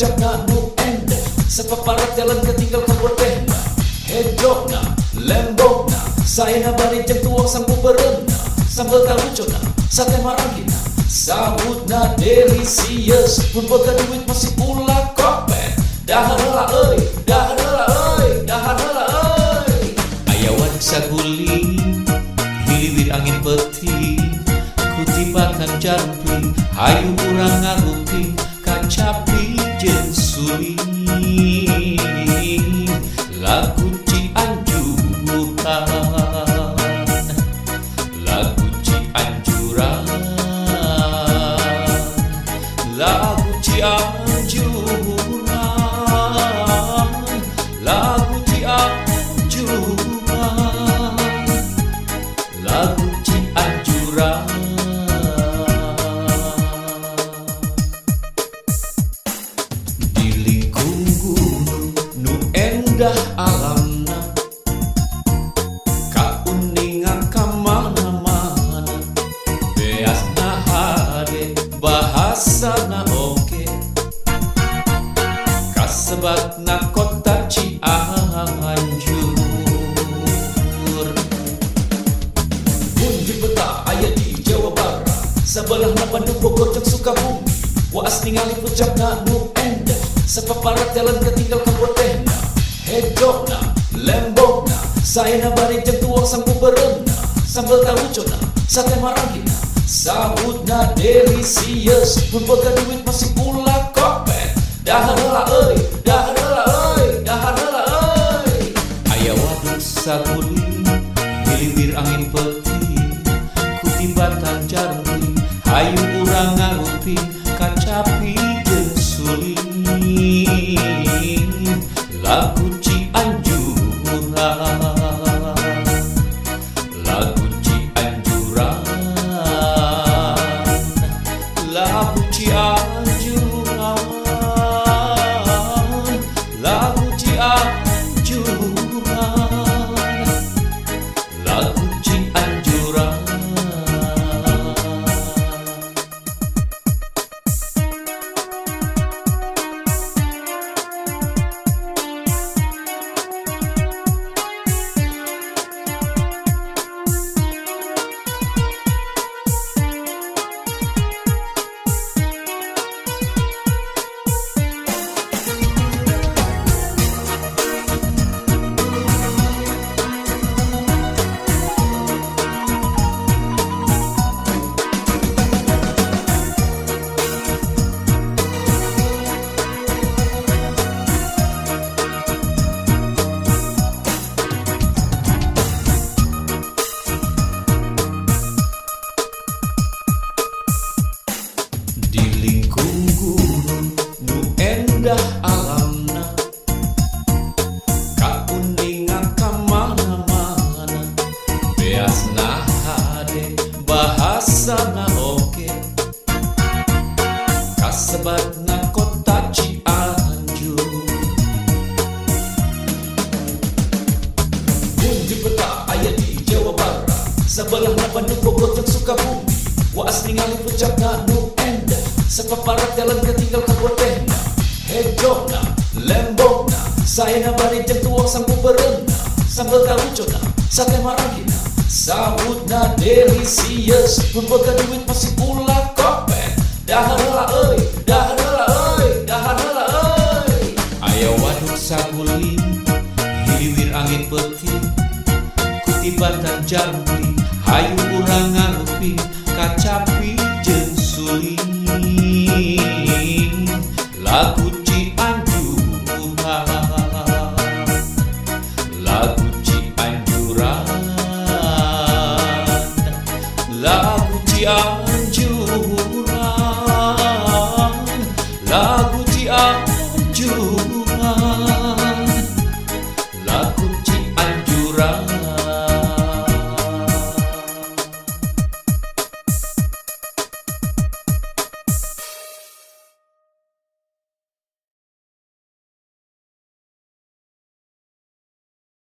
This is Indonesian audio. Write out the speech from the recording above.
puncakna nu endah, sapaparat jalan ketinggal kabutehna, hedokna, lembokna, sayana bari jam tuang sampu berenna, sambal tarucona, sate marangina, sahutna delicious, pun boga duit masih pula kopet, daharela euy, daharela euy, daharela euy. Aya waduk saguling, hiliwir angin peuting, kutibatan jampling, hayu urang ngaruping, kacapi jeung suling, lagu Cianjuran, lagu Cianjuran, lagu Cianjuran, lagu Cianjuran, lagu Cianjuran. Di lingkung gunung nu endah alamna, kauningan kamana-mana, beasna hade bahasana oge, kasebatna kota Cianjur. Mun di peta aya di Jawa Barat, sabelahna Bandung Bogor jeung Sukabumi, waas ningali puncakna nu endah, sapaparat jalan ketinggal kabutehna, hedokna, lembokna, sayana bari jam tuang sampu berenna, sambal tarucona, sate marangina, sahutna delicious, pun boga duit masih pula kopet, daharela euy, daharela euy, daharela euy. Aya waduk saguling, hiliwir angin peuting, kutibatan jampling, hayu urang ngaruping, kacapi jeung suling, lagu Cianjuran, lagu Cianjuran, lagu Cianjuran, lagu Cianjuran, lagu Cianjuran. Di lingkung gunung nu endah alamna, kauningan kamana-mana, beasna hade bahasana oge, kasebatna kota Cianjur. Mun di peta aya di Jawa Barat, sabelahna Bandung Bogor jeung Sukabumi, waas ningali puncakna nu endah, sapaparat jalan ketinggal kabutehna, hedokna, lembokna, sayana bari jam tuang sampu berenna, sambal tarucona, sate marangina, sahutna delicious, pun boga duit masih pula kopet, daharela euy, daharela euy, daharela euy. Aya waduk saguling, hiliwir angin peuting, kutibatan jampling, hayu urang ngaruping, kacapi jeung suling, lagu